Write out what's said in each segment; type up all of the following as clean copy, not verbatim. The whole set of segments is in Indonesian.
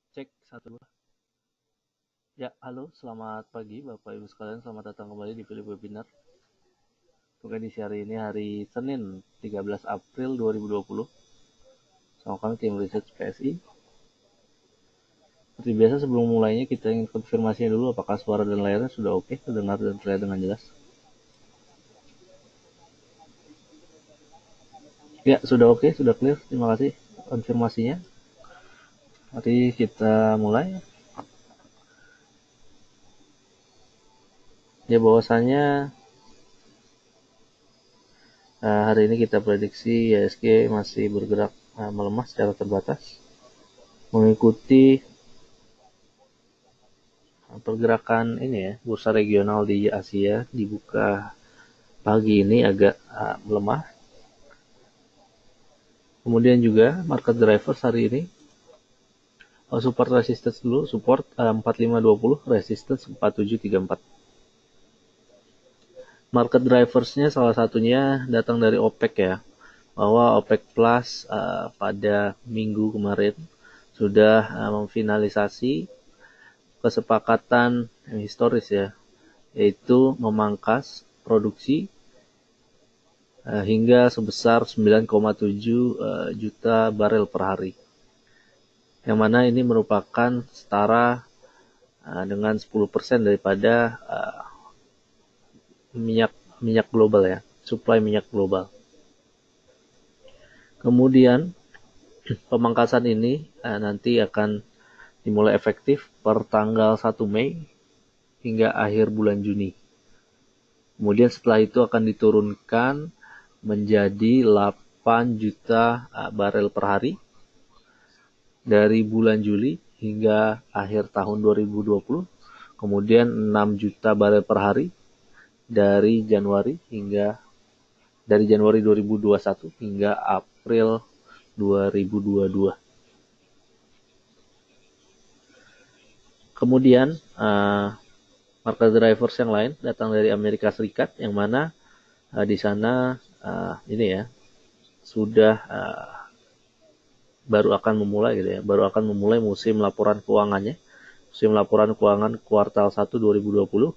Cek satu dua. Ya, halo, selamat pagi Bapak Ibu sekalian. Selamat datang kembali di Philip Webinar. Untuk edisi hari ini, hari Senin 13 April 2020. Sama kami tim Research PSI. Seperti biasa sebelum mulainya kita ingin konfirmasinya dulu apakah suara dan layarnya sudah oke, terdengar dan terlihat dengan jelas. Ya, sudah oke, sudah clear. Terima kasih konfirmasinya. Mari kita mulai. Ya, bahwasanya hari ini kita prediksi IHSG masih bergerak melemah secara terbatas, mengikuti pergerakan ini ya, bursa regional di Asia dibuka pagi ini agak melemah. Kemudian juga market drivers hari ini support resistance dulu, support 4520, resistance 4734. Market driversnya salah satunya datang dari OPEC ya, bahwa OPEC Plus pada minggu kemarin sudah memfinalisasi kesepakatan yang historis ya, yaitu memangkas produksi hingga sebesar 9,7 juta barel per hari. Yang mana ini merupakan setara dengan 10% daripada minyak global ya, suplai minyak global. Kemudian pemangkasan ini nanti akan dimulai efektif per tanggal 1 Mei hingga akhir bulan Juni. Kemudian setelah itu akan diturunkan menjadi 8 juta barel per hari dari bulan Juli hingga akhir tahun 2020. Kemudian 6 juta barel per hari dari Januari 2021 hingga April 2022. Kemudian market drivers yang lain datang dari Amerika Serikat, yang mana di sana ini ya sudah baru akan memulai musim laporan keuangannya, musim laporan keuangan kuartal 1 2020,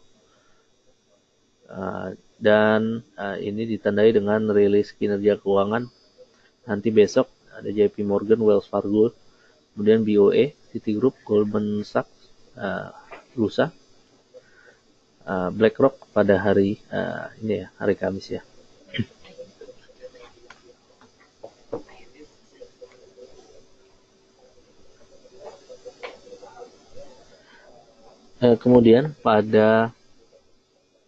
dan ini ditandai dengan rilis kinerja keuangan nanti besok. Ada JP Morgan, Wells Fargo, kemudian BOA, Citigroup, Goldman Sachs, Lusa, BlackRock pada hari ini ya, hari Kamis ya. Kemudian pada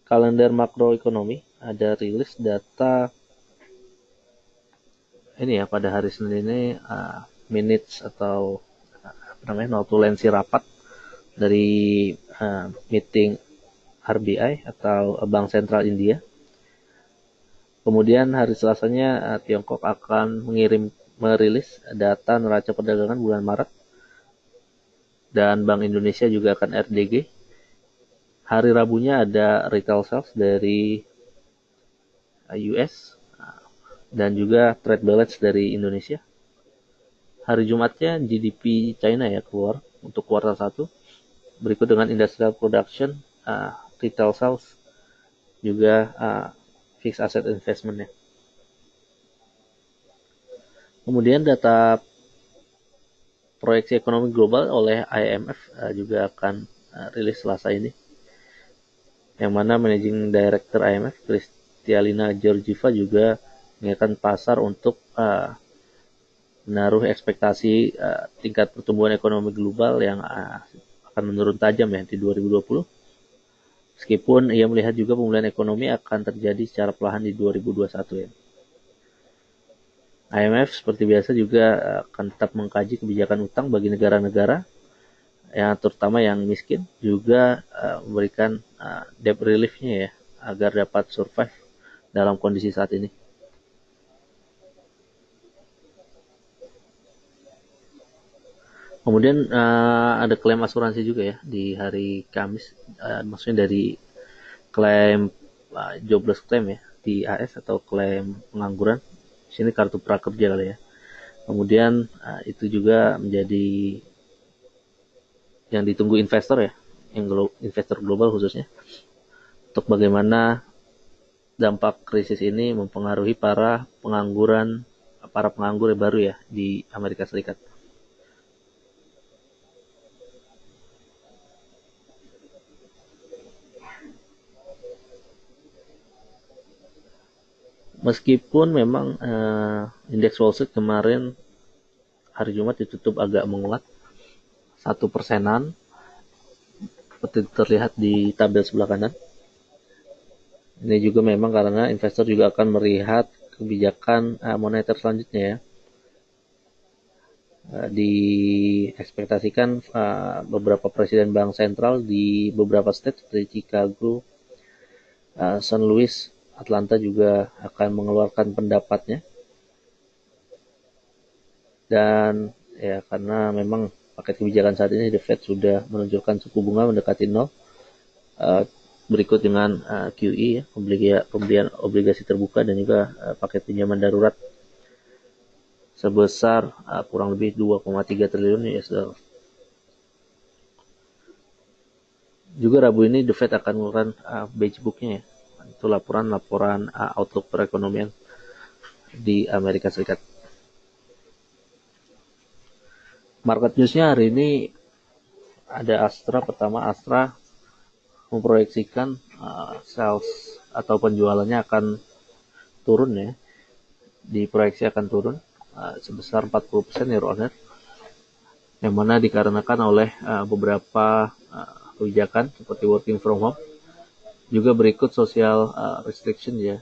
kalender makroekonomi ada rilis data ini ya pada hari Senin ini, minutes atau notulensi rapat dari meeting RBI atau Bank Sentral India. Kemudian hari Selasanya Tiongkok akan merilis data neraca perdagangan bulan Maret, dan Bank Indonesia juga akan RDG. Hari Rabunya ada retail sales dari US dan juga trade balance dari Indonesia. Hari Jumatnya GDP China ya keluar untuk kuartal 1. Berikut dengan industrial production, retail sales, juga fixed asset investment ya. Kemudian data proyeksi ekonomi global oleh IMF juga akan rilis Selasa ini, yang mana Managing Director IMF Kristalina Georgieva juga mengingatkan pasar untuk menaruh ekspektasi tingkat pertumbuhan ekonomi global yang akan menurun tajam ya di 2020. Meskipun ia melihat juga pemulihan ekonomi akan terjadi secara perlahan di 2021 ya. IMF seperti biasa juga akan tetap mengkaji kebijakan utang bagi negara-negara yang terutama yang miskin, juga memberikan debt relief-nya ya agar dapat survive dalam kondisi saat ini. Kemudian ada klaim asuransi juga ya di hari Kamis, maksudnya dari klaim jobless claim ya di AS atau klaim pengangguran. Di sini kartu prakerja kali ya. Kemudian itu juga menjadi yang ditunggu investor ya, yang investor global khususnya, untuk bagaimana dampak krisis ini mempengaruhi para penganggur baru ya di Amerika Serikat. Meskipun memang indeks Wall Street kemarin hari Jumat ditutup agak menguat 1%-an seperti terlihat di tabel sebelah kanan. Ini juga memang karena investor juga akan melihat kebijakan moneter selanjutnya ya. Diekspektasikan beberapa presiden bank sentral di beberapa state seperti Chicago, St. Louis, Atlanta juga akan mengeluarkan pendapatnya. Dan ya karena memang paket kebijakan saat ini The Fed sudah menunjukkan suku bunga mendekati 0. Berikut dengan QE ya, pembelian obligasi terbuka dan juga paket pinjaman darurat sebesar kurang lebih 2,3 triliun US dollar. Juga Rabu ini The Fed akan mengeluarkan beige book-nya ya. Itu laporan outlook perekonomian di Amerika Serikat. Market news-nya hari ini ada Pertama Astra memproyeksikan sales atau penjualannya akan turun ya. Diproyeksi akan turun sebesar 40% year on year. Yang mana dikarenakan oleh beberapa kebijakan seperti working from home, juga berikut social restriction ya,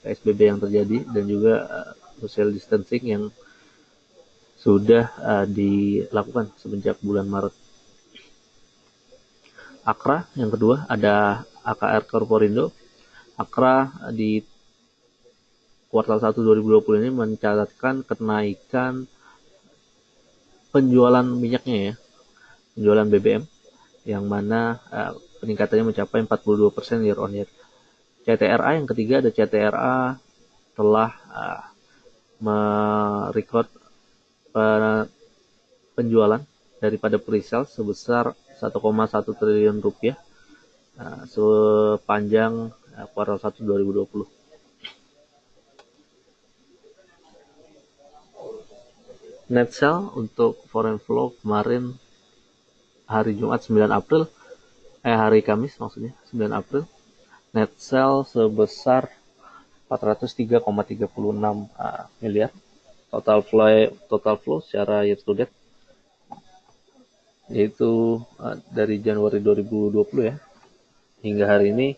PSBB yang terjadi, dan juga social distancing yang sudah dilakukan semenjak bulan Maret. Akra yang kedua ada AKR Corporindo. Akra di kuartal 1 2020 ini mencatatkan kenaikan penjualan minyaknya ya, penjualan BBM, yang mana peningkatannya mencapai 42% year on year. CTRA yang ketiga ada CTRA telah merecord penjualan daripada pre-sale sebesar 1,1 triliun rupiah sepanjang kuartal 1 2020. Net sale untuk foreign flow kemarin hari Jumat 9 April, hari Kamis maksudnya 9 April, net sale sebesar 403,36 miliar. Total flow secara year to date yaitu dari Januari 2020 ya hingga hari ini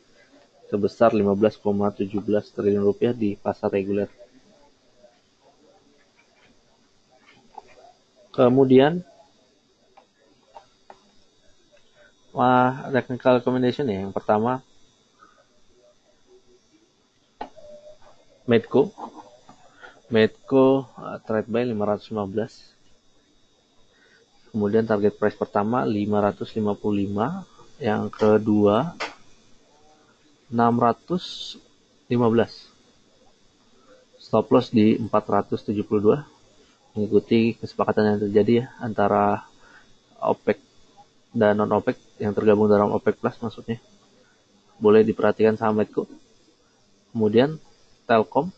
sebesar 15,17 triliun rupiah di pasar reguler. Kemudian technical recommendation ya. Yang pertama Medco trade buy 515. Kemudian target price pertama 555, yang kedua 615. Stop loss di 472, mengikuti kesepakatan yang terjadi ya antara OPEC dan non OPEC yang tergabung dalam OPEC Plus maksudnya. Boleh diperhatikan saham Medco. Kemudian Telkom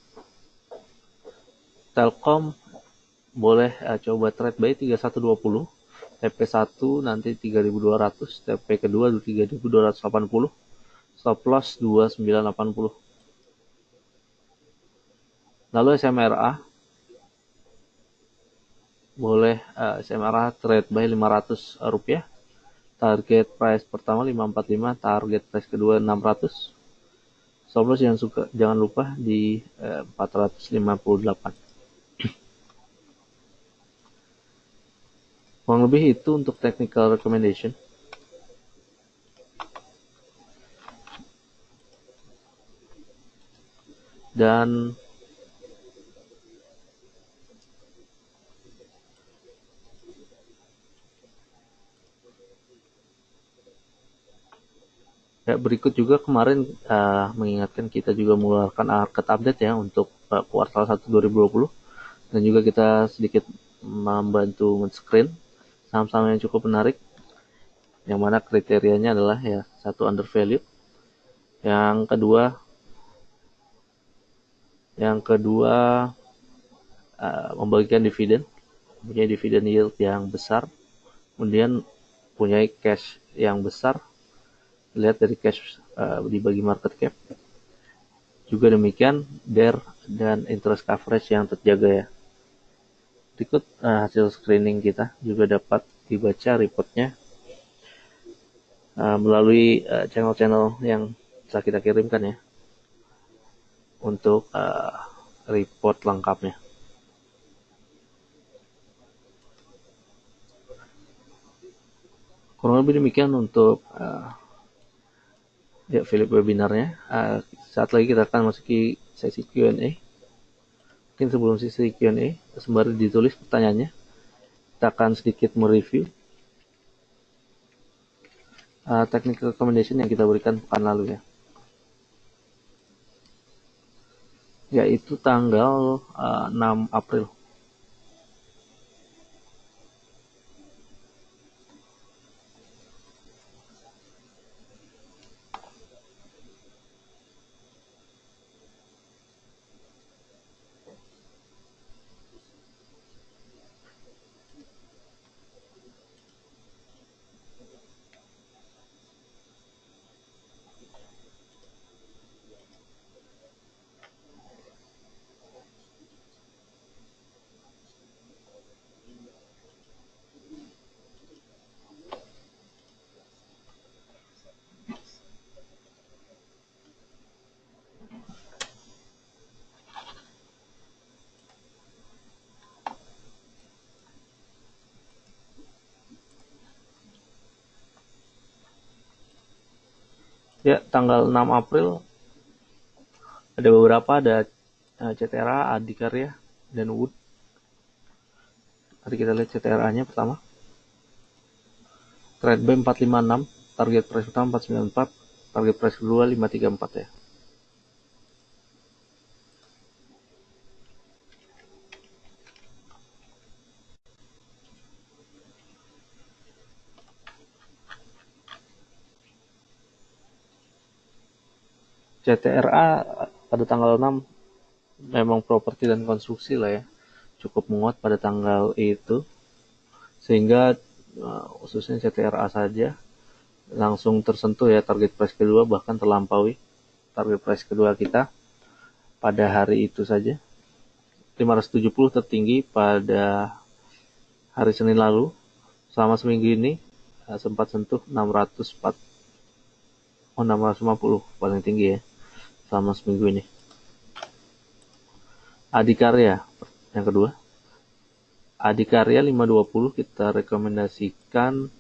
boleh coba trade buy 3120, TP1 nanti 3200, TP kedua 3280, stop loss 2980. Lalu SMRA boleh SMRA trade buy 500 rupiah, target price pertama 545, target price kedua 600, stop loss jangan lupa di 458. Kurang lebih itu untuk technical recommendation. Dan berikut juga kemarin mengingatkan kita juga mengeluarkan market update ya untuk kuartal 1 2020, dan juga kita sedikit membantu men-screen saham-saham yang cukup menarik yang mana kriterianya adalah ya satu undervalued, yang kedua membagikan dividen, punya dividen yield yang besar, kemudian punya cash yang besar, lihat dari cash dibagi market cap. Juga demikian DER dan interest coverage yang terjaga ya. Berikut hasil screening kita juga dapat dibaca reportnya melalui channel-channel yang bisa kita kirimkan ya untuk report lengkapnya. Kurang lebih demikian untuk Philip webinarnya. Saat lagi kita akan masuki sesi Q&A. Mungkin sebelum sesi Q&A, sembari ditulis pertanyaannya, kita akan sedikit mereview technical recommendation yang kita berikan pekan lalu ya. Yaitu tanggal 6 April. Ya, tanggal 6 April ada beberapa, ada CTRA, Adikarya, dan Wood. Mari kita lihat CTRA-nya pertama. Trade buy 456, target price pertama 494, target price kedua 534 ya. CTRA pada tanggal 6 memang properti dan konstruksi lah ya, cukup menguat pada tanggal itu, sehingga khususnya CTRA saja langsung tersentuh ya target price kedua, bahkan terlampaui target price kedua kita pada hari itu saja. 570 tertinggi pada hari Senin lalu. Selama seminggu ini sempat sentuh 650 paling tinggi ya selama seminggu ini. Adikarya yang kedua, Adikarya 520 kita rekomendasikan,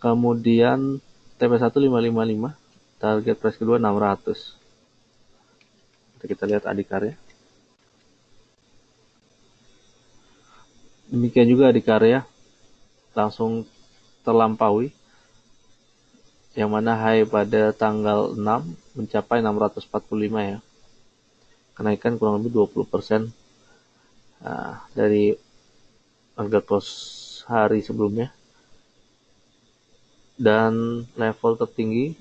kemudian TP1 555, target price kedua 600. Kita lihat Adikarya. Demikian juga Adikarya langsung terlampaui, yang mana high pada tanggal 6 mencapai 645 ya. Kenaikan kurang lebih 20% dari harga close hari sebelumnya. Dan level tertinggi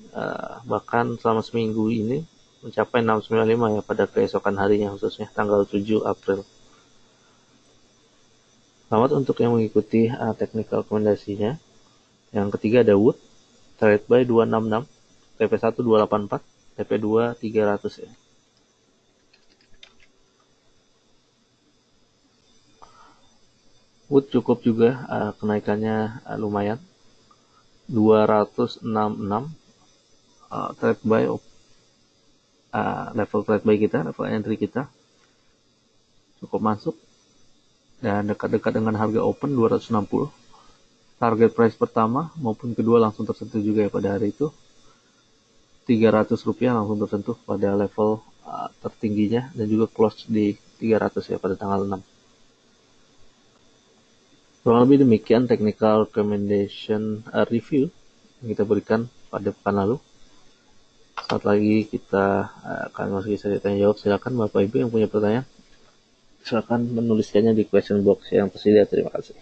bahkan selama seminggu ini mencapai 695 ya pada keesokan harinya, khususnya tanggal 7 April. Selamat untuk yang mengikuti technical rekomendasinya. Yang ketiga ada Wood, trade buy 266, TP1 284, TP2 300 ya. Wood cukup juga kenaikannya lumayan, 266 trade buy level trade buy kita, level entry kita cukup masuk dan dekat-dekat dengan harga open 260. Target price pertama maupun kedua langsung tersentuh juga ya pada hari itu. Rp300 langsung tersentuh pada level tertingginya dan juga close di 300 ya pada tanggal 6. Kurang lebih demikian technical recommendation review yang kita berikan pada pekan lalu. Saat lagi kita akan masuk sesi tanya jawab. Silakan Bapak Ibu yang punya pertanyaan, silakan menuliskannya di question box yang tersedia. Terima kasih.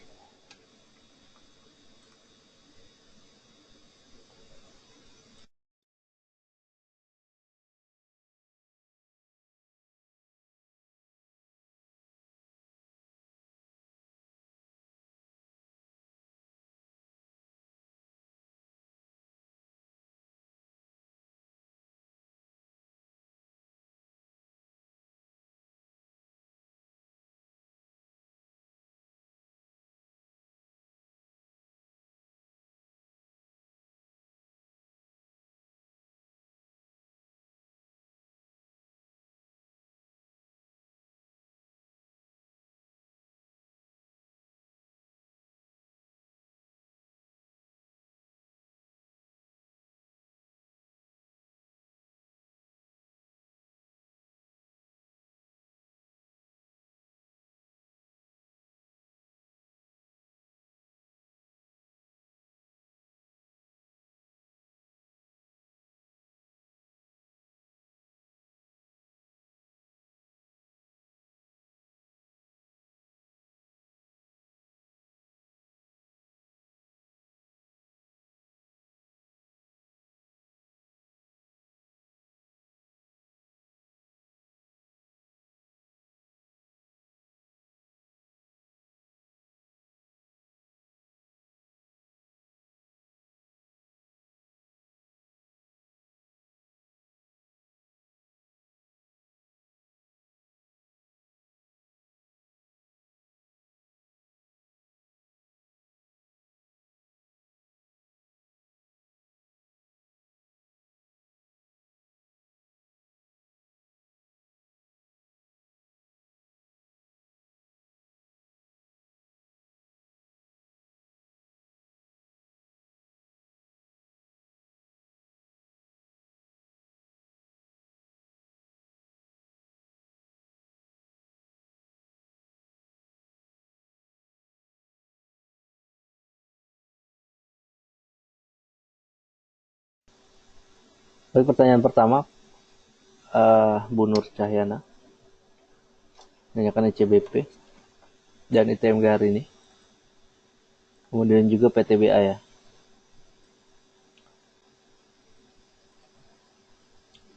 Baik, pertanyaan pertama, Bu Nur Cahyana menanyakan ICBP dan ITMG hari ini. Kemudian juga PTBA ya.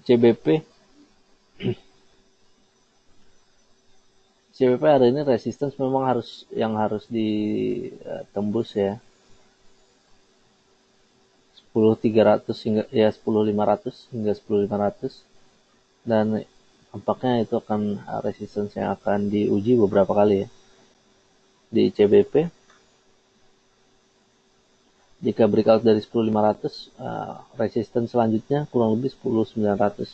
CBP CBP hari ini resistance memang harus ditembus ya. 10.300 hingga ya 10.500 hingga 10.500, dan tampaknya itu akan resistance yang akan diuji beberapa kali ya. Di CBP jika breakout dari 10.500, resistance selanjutnya kurang lebih 10.900,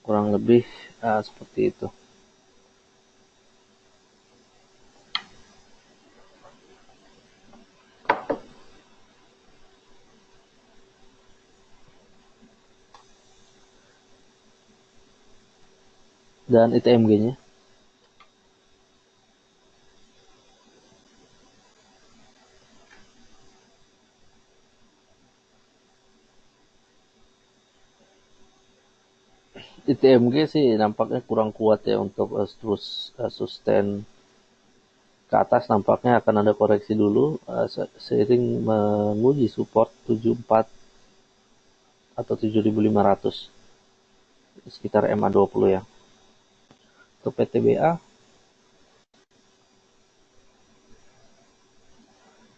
kurang lebih seperti itu. Dan ITMG-nya ITMG sih nampaknya kurang kuat ya untuk terus sustain ke atas. Nampaknya akan ada koreksi dulu seiring menguji support 74 atau 7.500 sekitar MA20 ya. Untuk PTBA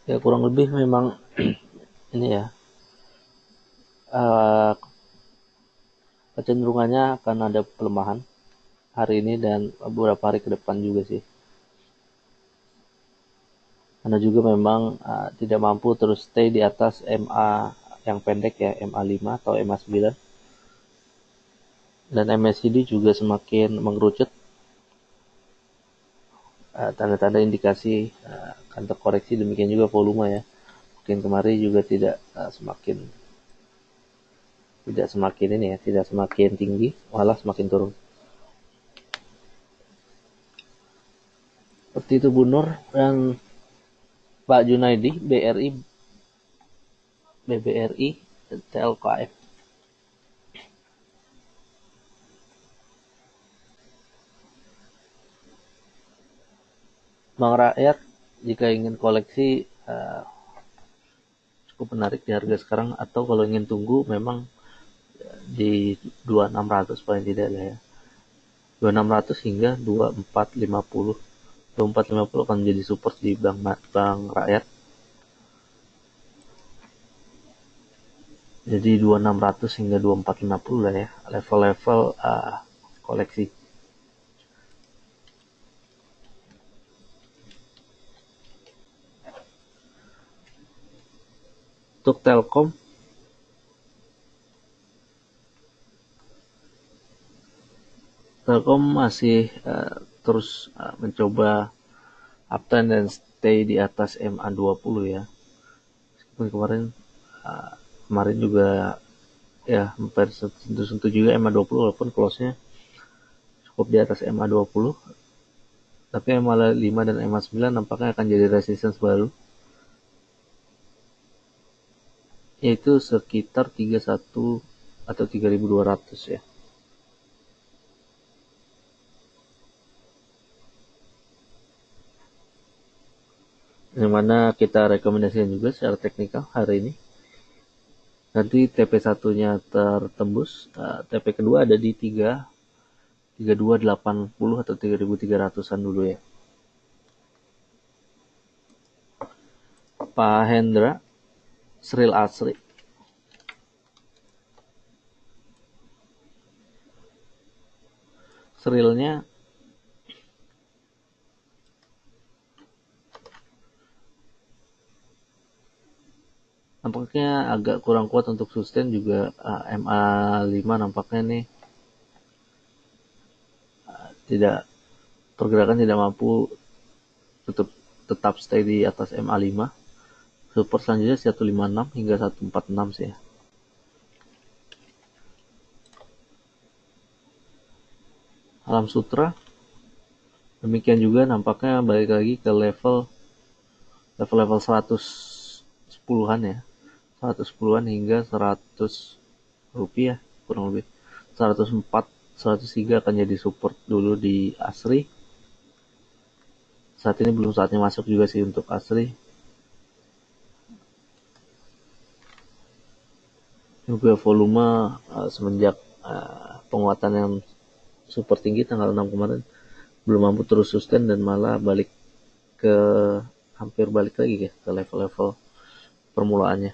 ya kurang lebih memang ini ya, kecenderungannya akan ada pelemahan hari ini dan beberapa hari ke depan juga sih. Karena juga memang tidak mampu terus stay di atas MA yang pendek ya, MA5 atau MA9. Dan MACD juga semakin mengerucut, tanda-tanda indikasi akan terkoreksi. Demikian juga volume ya, mungkin kemarin juga tidak semakin tinggi, malah semakin turun. Seperti itu Bu Nur. Dan Pak Junaidi, BBRI, TLKF. Bank Rakyat jika ingin koleksi cukup menarik di harga sekarang, atau kalau ingin tunggu memang di 2600 paling tidak ya. 2600 hingga 2450. 2450 akan menjadi support di Bank Rakyat. Jadi 2600 hingga 2450 lah ya, level-level koleksi. Untuk Telkom masih terus mencoba uptrend dan stay di atas MA20 ya. Meskipun kemarin juga ya hampir sentuh juga MA20 walaupun close-nya cukup di atas MA20. Tapi MA5 dan MA9 nampaknya akan jadi resistance baru, yaitu sekitar 31 atau 3200 ya. Yang mana kita rekomendasikan juga secara teknikal hari ini. Nanti TP1-nya tertembus, TP kedua ada di 3280 atau 3300-an dulu ya. Pak Hendra, Sril Asri. Srilnya nampaknya agak kurang kuat untuk sustain juga. MA5 nampaknya nih pergerakan tidak mampu tetap stay di atas MA5. Support selanjutnya 156 hingga 146 sih ya. Alam Sutra demikian juga, nampaknya balik lagi ke level 110-an ya. 110-an hingga 100 rupiah kurang lebih. 104, 103 akan jadi support dulu di ASRI. Saat ini belum saatnya masuk juga sih untuk ASRI. Juga volume semenjak penguatan yang super tinggi tanggal 6 kemarin belum mampu terus sustain dan malah balik ke hampir balik lagi ya ke level-level permulaannya.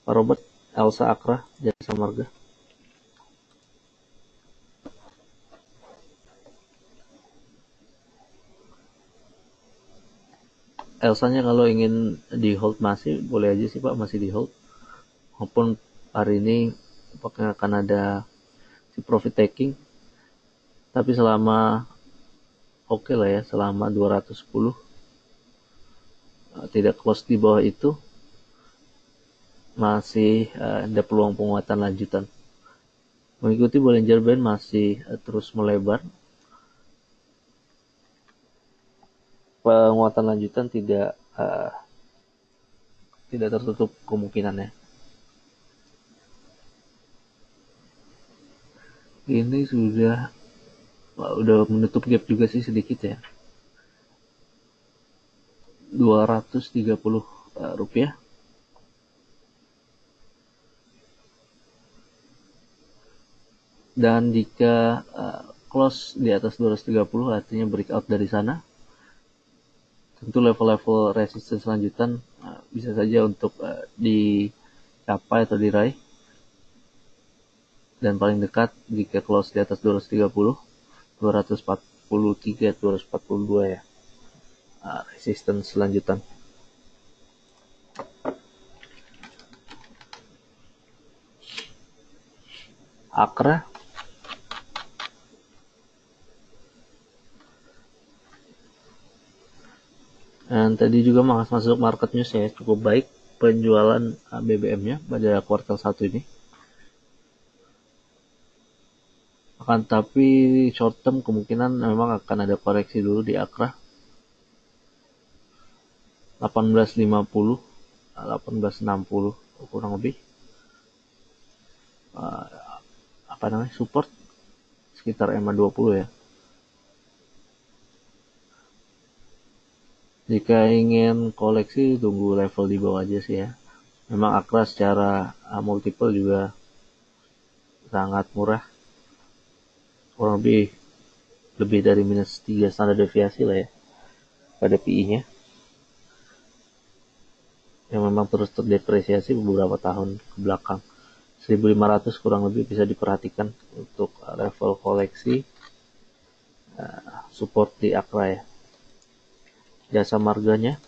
Pak Robert, Elsa Akra, Jasa Marga. Elsanya kalau ingin di hold masih boleh aja sih Pak, masih di hold. Maupun hari ini apakah akan ada si profit taking, tapi selama oke lah ya, selama 210 tidak close di bawah itu masih ada peluang penguatan lanjutan. Mengikuti Bollinger Band masih terus melebar. Penguatan lanjutan tidak tertutup kemungkinannya. Ini udah menutup gap juga sih sedikit ya. 230 rupiah. Dan jika close di atas 230 artinya breakout dari sana. Tentu level-level resistance lanjutan bisa saja untuk dicapai atau diraih. Dan paling dekat jika close di atas 230, 243, 242 ya. Resistance lanjutan. Akra dan tadi juga masuk market news ya, cukup baik penjualan BBM-nya pada kuartal 1 ini. Akan tapi short term kemungkinan memang akan ada koreksi dulu di Akra. 1850, 1860 kurang lebih. Support sekitar EMA 20 ya. Jika ingin koleksi tunggu level di bawah aja sih ya. Memang Akra secara multiple juga sangat murah. Kurang lebih dari minus 3 standar deviasi lah ya pada PI-nya. Yang memang terus terdepresiasi beberapa tahun ke belakang. 1.500 kurang lebih bisa diperhatikan untuk level koleksi support di Akra ya. Jasa marganya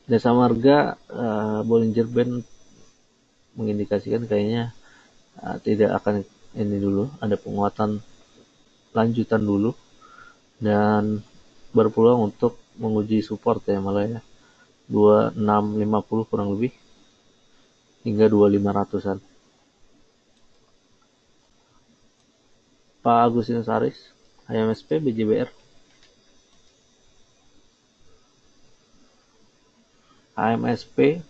Jasa marga Bollinger Band mengindikasikan kayaknya tidak akan ini dulu, ada penguatan lanjutan dulu dan berpeluang untuk menguji support ya malah ya 2650 kurang lebih hingga 2500-an. Pak Agustinus Aris, HMSP BJBR. HMSP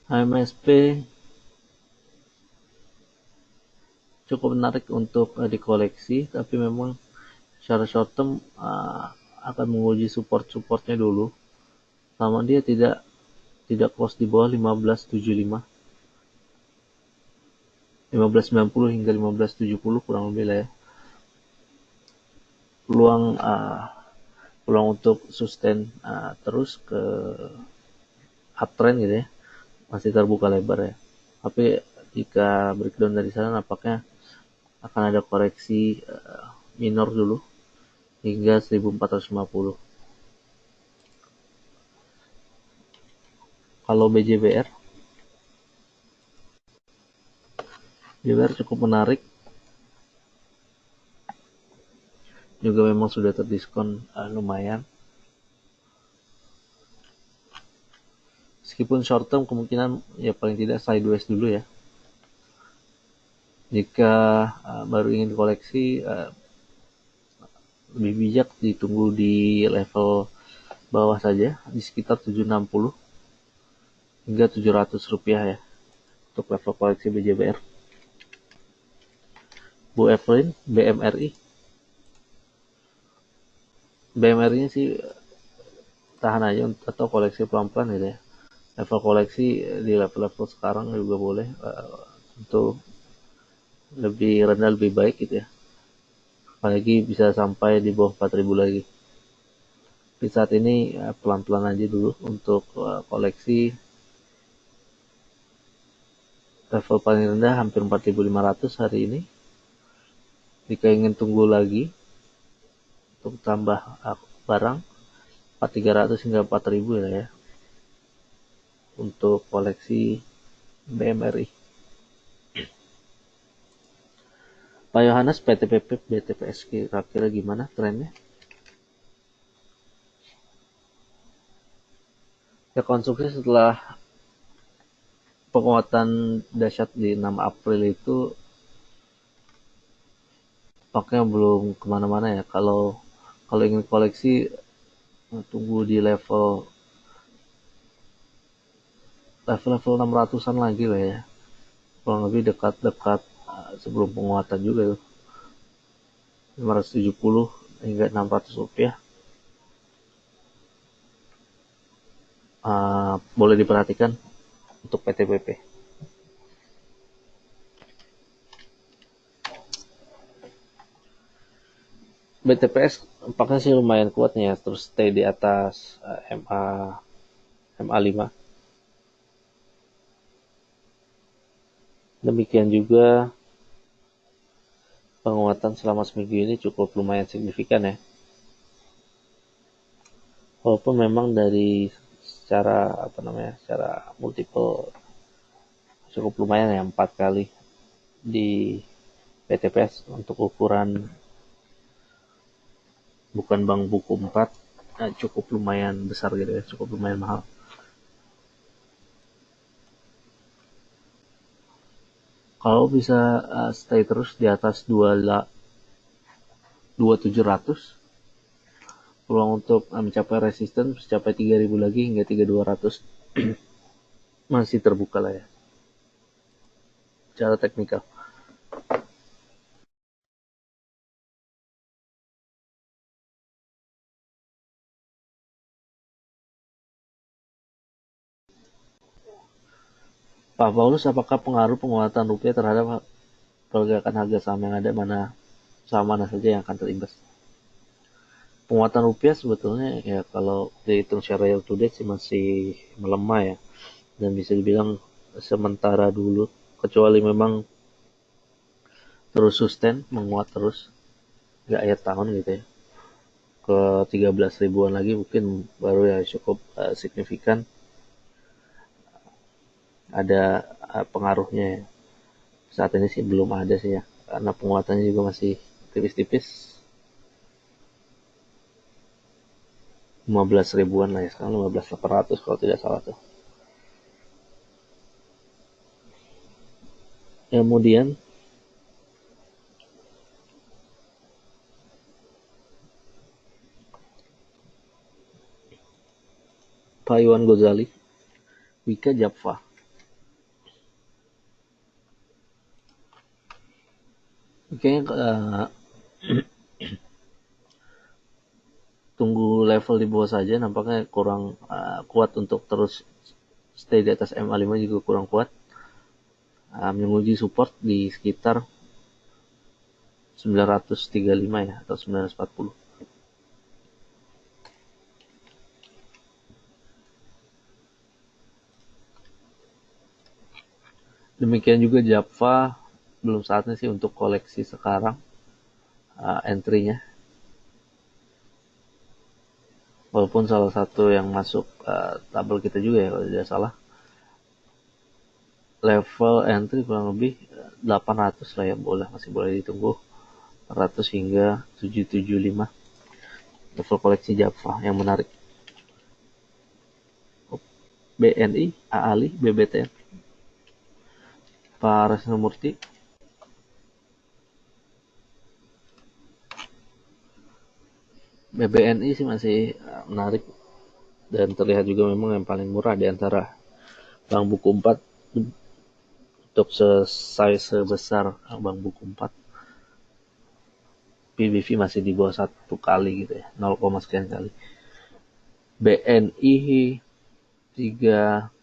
HMSP cukup menarik untuk dikoleksi, tapi memang secara short term akan menguji supportnya dulu. Sama dia tidak close di bawah 1575, 1590 hingga 1570 kurang lebih lah ya. Peluang untuk sustain terus ke uptrend gitu ya masih terbuka lebar ya. Tapi jika breakdown dari sana nampaknya akan ada koreksi minor dulu hingga 1450. Kalau BJBR cukup menarik, juga memang sudah terdiskon lumayan. Meskipun short term kemungkinan ya paling tidak sideways dulu ya. Jika baru ingin koleksi, lebih bijak ditunggu di level bawah saja, di sekitar 760 hingga 700 rupiah ya, untuk level koleksi BJBR. Bu Evelyn, BMRI. BMRI-nya sih tahan aja atau koleksi pelan-pelan gitu ya. Level koleksi di level-level sekarang juga boleh, untuk lebih rendah lebih baik gitu ya. Apalagi bisa sampai di bawah 4.000 lagi. Di saat ini pelan-pelan aja dulu untuk koleksi. Level paling rendah hampir 4.500 hari ini. Jika ingin tunggu lagi untuk tambah barang 4.300 hingga 4.000 ya untuk koleksi BMRI. Pak Yohanes, PTPP, BTPS kira-kira gimana trennya? Ya, konstruksi setelah penguatan dahsyat di 6 April itu tampaknya belum kemana-mana ya. Kalau ingin koleksi, tunggu di level 600-an lagi lah ya. Kurang lebih dekat-dekat sebelum penguatan juga tuh. 570 hingga 600 rupiah. Boleh diperhatikan untuk PTPP. BTPS tampaknya sih lumayan kuat nih ya, terus stay di atas MA5. Demikian juga penguatan selama seminggu ini cukup lumayan signifikan ya. Walaupun memang dari secara multiple cukup lumayan ya, 4 kali di PTPS untuk ukuran bukan bank buku 4, cukup lumayan besar gitu ya, cukup lumayan mahal. Kalau bisa stay terus di atas 2.700, peluang untuk mencapai resisten mencapai 3.000 lagi hingga 3.200 masih terbuka lah ya secara teknikal. Pak Paulus, apakah pengaruh penguatan rupiah terhadap pergerakan harga saham yang ada, saham mana saja yang akan terimbas? Penguatan rupiah sebetulnya ya kalau dihitung secara year to date sih masih melemah ya, dan bisa dibilang sementara dulu, kecuali memang terus sustain menguat terus nggak akhir tahun gitu ya ke 13 ribuan lagi, mungkin baru ya cukup signifikan ada pengaruhnya ya. Saat ini sih belum ada sih ya, karena penguatannya juga masih tipis-tipis, 15 ribuan lah ya, sekarang 15.800 kalau tidak salah tuh. Kemudian Pak Iwan Gozali, Wika Japfa. Kayaknya tunggu level di bawah saja, nampaknya kurang kuat untuk terus stay di atas MA5, juga kurang kuat. Menguji support di sekitar 935 ya, atau 940. Demikian juga Japfa, belum saatnya sih untuk koleksi sekarang entry-nya. Walaupun salah satu yang masuk tabel kita juga ya kalau tidak salah. Level entry kurang lebih 800 lah ya, masih boleh ditunggu. 100 hingga 775. Level koleksi Japfa yang menarik. BNI, AALI, BBTN, Pak Resno Murti. BBNI sih masih menarik dan terlihat juga memang yang paling murah di antara Bank Buku 4 untuk size sebesar Bank Buku 4. PBV masih di bawah 1 kali gitu ya, 0, sekian kali. BNI 3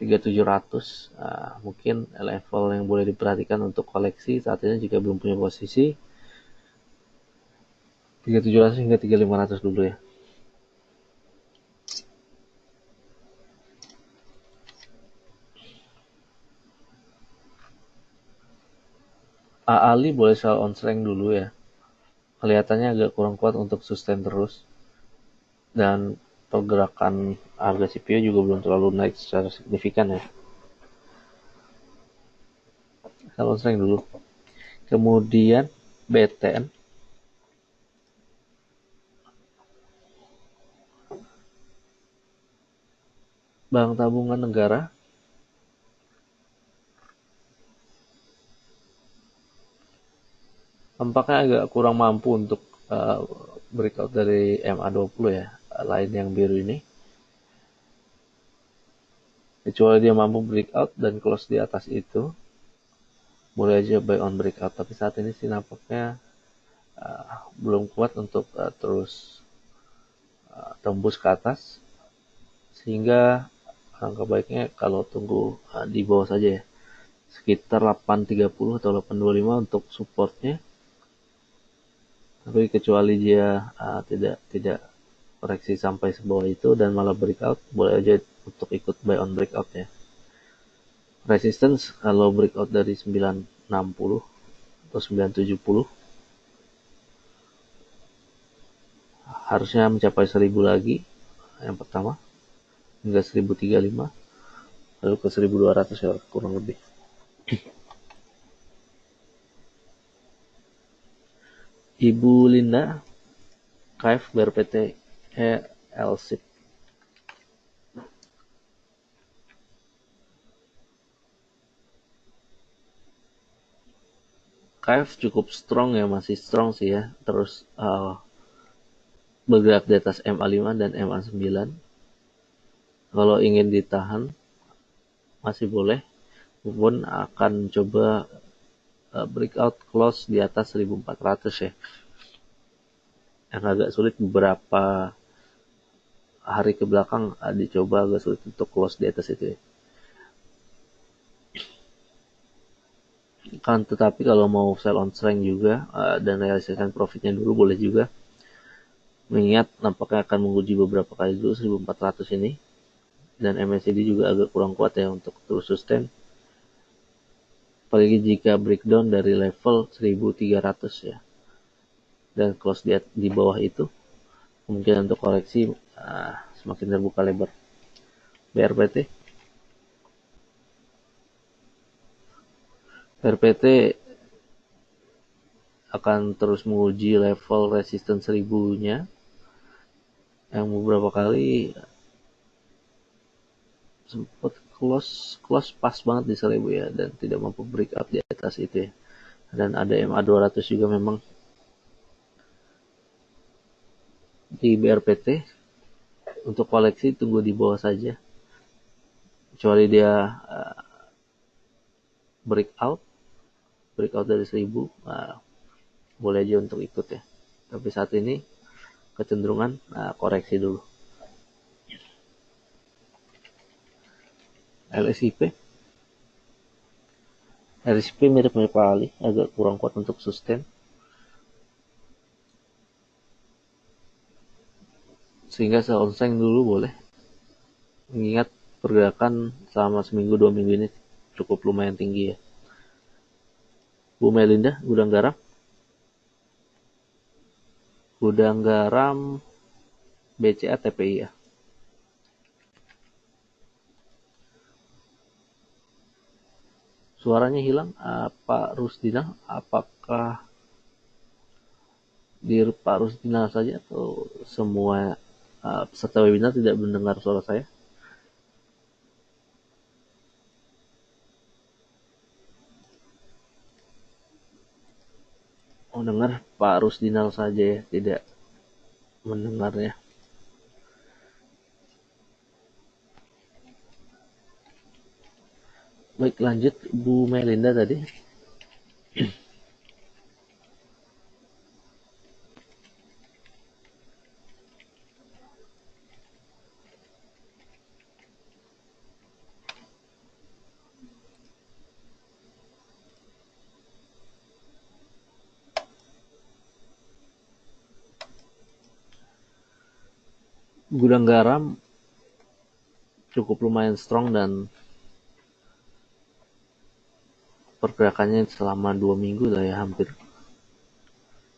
3700 mungkin level yang boleh diperhatikan untuk koleksi saat ini jika belum punya posisi 3700 hingga 3500 dulu ya. AALI boleh sell on strength dulu ya. Kelihatannya agak kurang kuat untuk sustain terus. Dan pergerakan harga CPO juga belum terlalu naik secara signifikan ya. Sell on strength dulu. Kemudian BTN. Bank Tabungan Negara. Tampaknya agak kurang mampu untuk breakout dari MA20 ya, lain yang biru ini. Kecuali dia mampu breakout dan close di atas itu, boleh aja buy on breakout. Tapi saat ini sih nampaknya belum kuat untuk terus tembus ke atas. Sehingga angka baiknya kalau tunggu di bawah saja ya. Sekitar 830 atau 825 untuk supportnya. Tapi kecuali dia tidak koreksi sampai sebawah itu dan malah breakout, boleh aja untuk ikut buy on breakout ya. Resistance kalau breakout dari 960 atau 970 harusnya mencapai 1000 lagi yang pertama hingga 1035 lalu ke 1200 ya kurang lebih. Ibu Linda KF BRPT LSIP. KF cukup strong ya, masih strong sih ya, terus bergerak di atas MA5 dan MA9. Kalau ingin ditahan masih boleh, pun akan coba breakout close di atas 1400 ya. Yang agak sulit beberapa hari ke belakang dicoba agak sulit untuk close di atas itu ya. Kan tetapi kalau mau sell on strength juga dan realisasikan profitnya dulu boleh juga. Mengingat nampaknya akan menguji beberapa kali dulu 1400 ini. Dan MACD juga agak kurang kuat ya untuk terus sustain. Apalagi jika breakdown dari level 1300 ya. Dan close di bawah itu. Kemungkinan untuk koreksi semakin terbuka lebar. BRPT. BRPT akan terus menguji level resistance 1000-nya. Yang beberapa kali sempat close pas banget di 1000 ya dan tidak mampu break up di atas itu ya. Dan ada MA200 juga memang di BRPT. Untuk koleksi tunggu di bawah saja. Kecuali dia breakout dari 1000 boleh aja untuk ikut ya. Tapi saat ini kecenderungan koreksi dulu. LSIP mirip-mirip kali, agak kurang kuat untuk sustain. Sehingga sell on strength dulu boleh. Mengingat pergerakan selama seminggu 2 minggu ini cukup lumayan tinggi ya. Bu Melinda, gudang garam. Gudang garam BCA TPI ya. Suaranya hilang, Pak Rusdina, apakah di Pak Rusdina saja atau semua peserta webinar tidak mendengar suara saya. Oh, dengar Pak Rusdinal saja ya, tidak mendengarnya. Baik, lanjut Bu Melinda tadi. Gudang garam cukup lumayan strong dan pergerakannya selama 2 minggu lah ya, hampir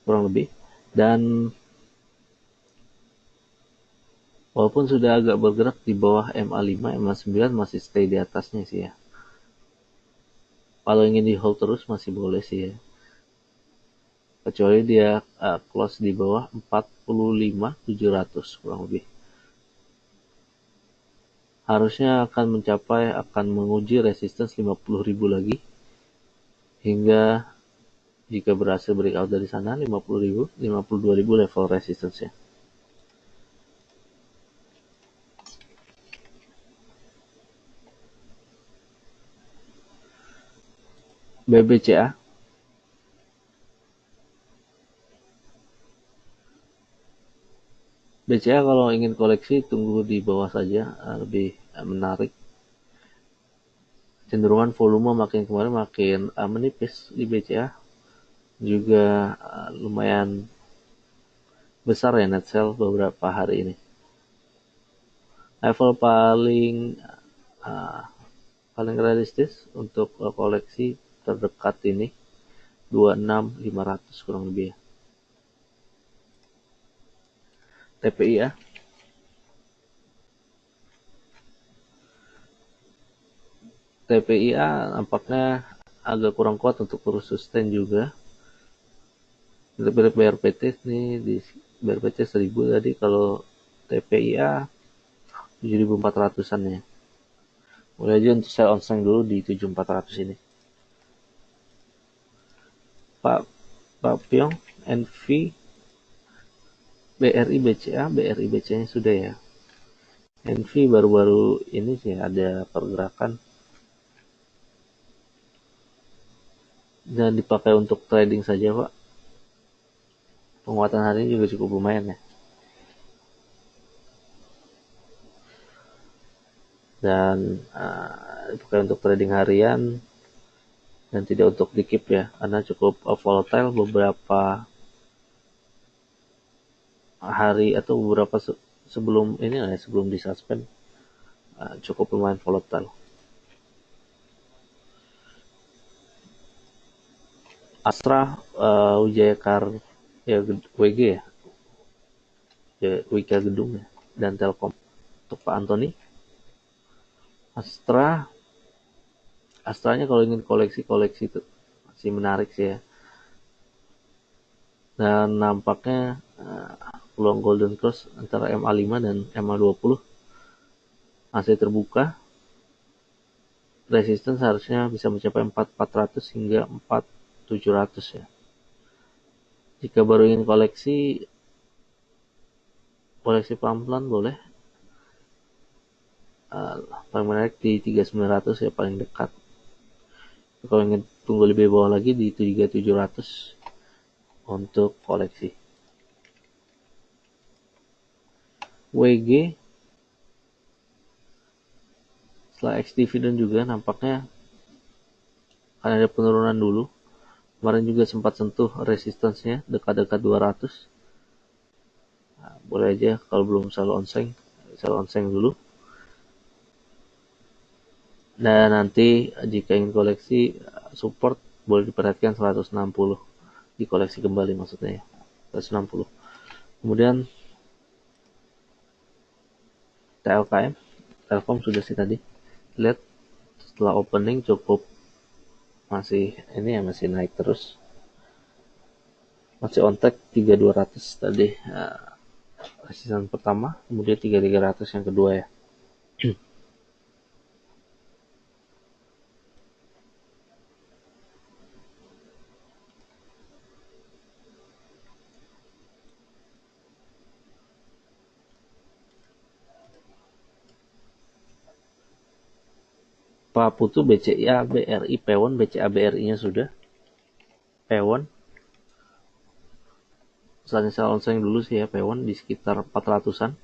kurang lebih. Dan walaupun sudah agak bergerak di bawah MA5, MA9 masih stay di atasnya sih ya. Kalau ingin di hold terus masih boleh sih ya. Kecuali dia close di bawah 45.700 kurang lebih. Harusnya akan menguji resistance 50.000 lagi. Hingga jika berhasil breakout dari sana 50.000, 52.000 level resistance-nya. BBCA BCA kalau ingin koleksi tunggu di bawah saja, lebih menarik. Cenderungan volume makin kemarin makin menipis di BCA, juga lumayan besar ya net sell beberapa hari ini. Level paling realistis untuk koleksi terdekat ini 26.500 kurang lebih ya. TPIA nampaknya agak kurang kuat untuk terus sustain juga. Kita BRPT nih di BRPT 1000 tadi, kalau TPIA 7.400-an ya. Mulai aja untuk sell on strength dulu di 7.400 ini. Pak Pyong, NV, BRI BCA-nya sudah ya. NV baru-baru ini sih ada pergerakan dan dipakai untuk trading saja Pak. Penguatan hari ini juga cukup lumayan ya. Dan dipakai untuk trading harian dan tidak untuk di keep ya, karena cukup volatile beberapa hari atau beberapa sebelum ini ya, sebelum disuspend, cukup lumayan volatile. Astra, Wijaya ya, WG ya, Wika Gedung ya, dan Telkom. Untuk Pak Antoni, Astranya kalau ingin koleksi itu masih menarik sih ya. Dan nampaknya peluang golden cross antara MA5 dan MA20 masih terbuka. Resistance harusnya bisa mencapai 4.400 hingga 4.700 ya. Jika baru ingin koleksi pelan-pelan boleh. Paling menarik di 3.900 ya, paling dekat. Kalau ingin tunggu lebih bawah lagi di 3.700 untuk koleksi. WG setelah ex dividend juga nampaknya akan ada penurunan dulu. Kemarin juga sempat sentuh resistance-nya dekat-dekat 200. Boleh aja kalau belum sell onseng dulu. Dan nanti jika ingin koleksi support boleh diperhatikan 160, dikoleksi kembali maksudnya ya, 160. Kemudian TLKM, Telkom sudah sih tadi. Lihat setelah opening cukup masih naik terus. Masih on track 3200 tadi Resistance pertama, kemudian 3300 yang kedua ya. Pak Putu BCA BRI Pewon, BCA BRI-nya sudah. Pewon. Saatnya saya onseng dulu sih ya Pewon di sekitar 400-an.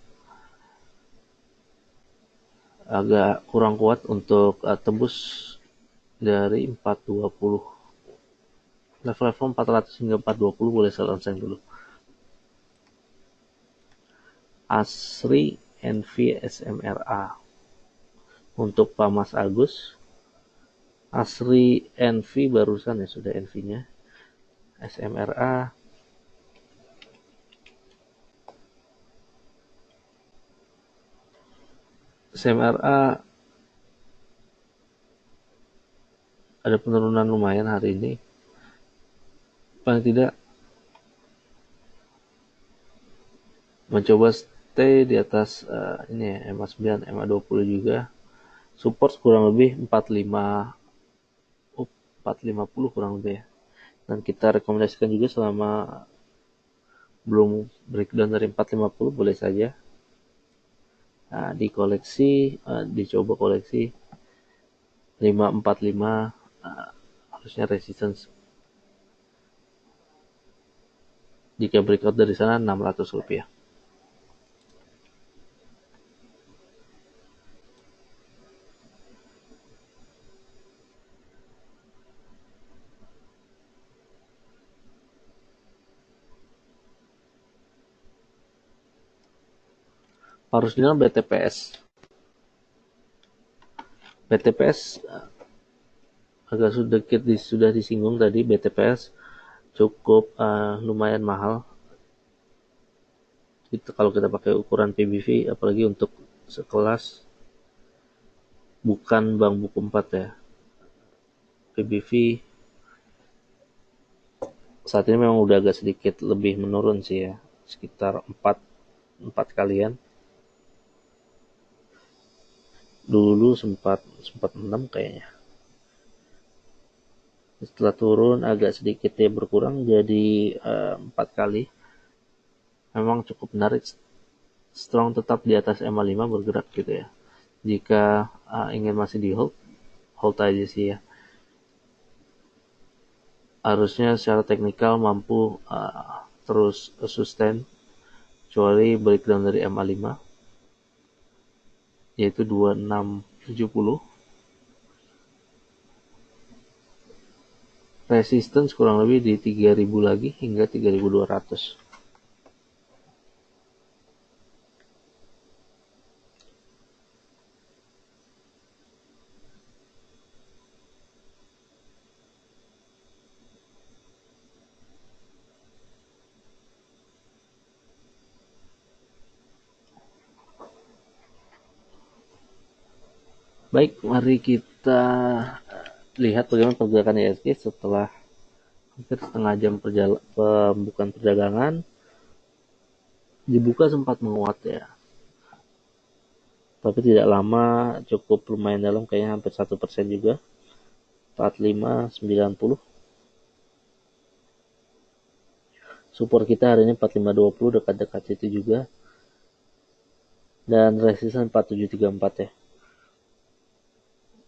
Agak kurang kuat untuk tembus dari 420. Level-level 400 hingga 420 boleh saya onseng dulu. Asri NV SMRA. Untuk Pak Mas Agus, Asri NV barusan ya sudah NV-nya. SMRA ada penurunan lumayan hari ini. Paling tidak mencoba stay di atas ini ya, MA9, MA20 juga. Support kurang lebih 450 kurang lebih ya. Dan kita rekomendasikan juga selama belum breakdown dari 450 boleh saja dicoba koleksi 545 harusnya resistance jika breakout dari sana 600 rupiah. Harus dengan BTPS agak sudah disinggung tadi. BTPS cukup lumayan mahal itu kalau kita pakai ukuran PBV, apalagi untuk sekelas bukan bank buku 4 ya. PBV saat ini memang udah agak sedikit lebih menurun sih ya, sekitar 4 kalian. Dulu sempat 6 kayaknya. Setelah turun agak sedikit ya berkurang jadi 4 kali. Memang cukup menarik. Strong tetap di atas MA5 bergerak gitu ya. Jika ingin masih di hold aja sih ya. Harusnya secara teknikal mampu terus sustain kecuali breakdown dari MA5 yaitu 2670. Resistance kurang lebih di 3000 lagi hingga 3200. Baik, mari kita lihat bagaimana pergerakan IHSG setelah hampir setengah jam pembukaan perdagangan. Dibuka sempat menguat ya, tapi tidak lama, cukup lumayan dalam, kayaknya hampir 1% juga, 4590. Support kita hari ini 4520, dekat-dekat itu juga, dan resistance 4734 ya.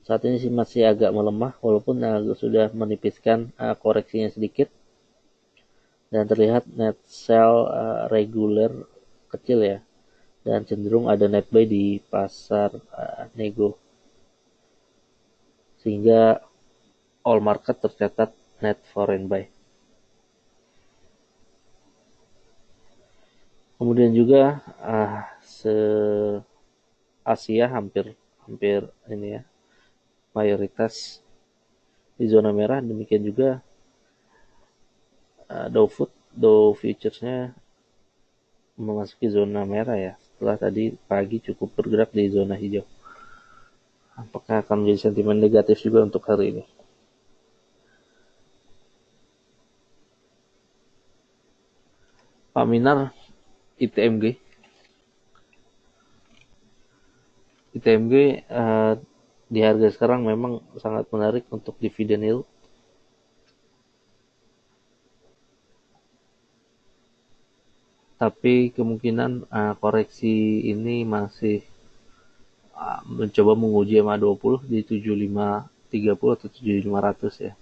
Saat ini sih masih agak melemah, walaupun sudah menipiskan koreksinya sedikit, dan terlihat net sell reguler kecil ya, dan cenderung ada net buy di pasar nego, sehingga all market tercatat net foreign buy. Kemudian juga Asia hampir ini ya, mayoritas di zona merah. Demikian juga Dow Futures-nya memasuki zona merah ya, setelah tadi pagi cukup bergerak di zona hijau. Apakah akan menjadi sentimen negatif juga untuk hari ini? Pak Minar ITMG. ITMG di harga sekarang memang sangat menarik untuk dividen yield. Tapi kemungkinan koreksi ini masih mencoba menguji MA20 di 7530 atau 7500 ya.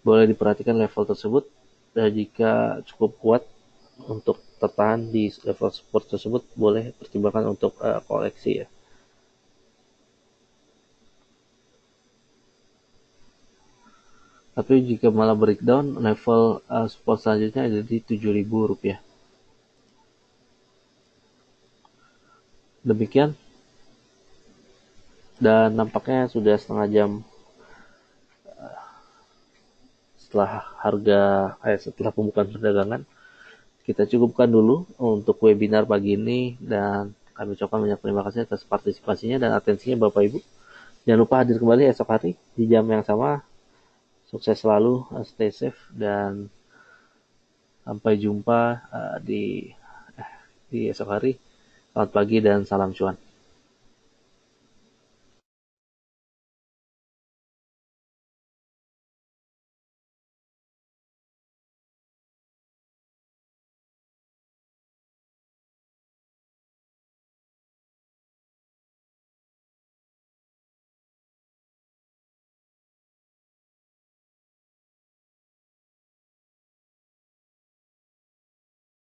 Boleh diperhatikan level tersebut, dan jika cukup kuat untuk tertahan di level support tersebut, boleh pertimbangkan untuk koleksi ya. Tapi jika malah breakdown, level support selanjutnya ada di Rp7.000. Demikian, dan nampaknya sudah setengah jam setelah pembukaan perdagangan. Kita cukupkan dulu untuk webinar pagi ini, dan kami ucapkan banyak terima kasih atas partisipasinya dan atensinya Bapak Ibu. Jangan lupa hadir kembali esok hari di jam yang sama. Sukses selalu, stay safe, dan sampai jumpa di esok hari. Selamat pagi dan salam cuan.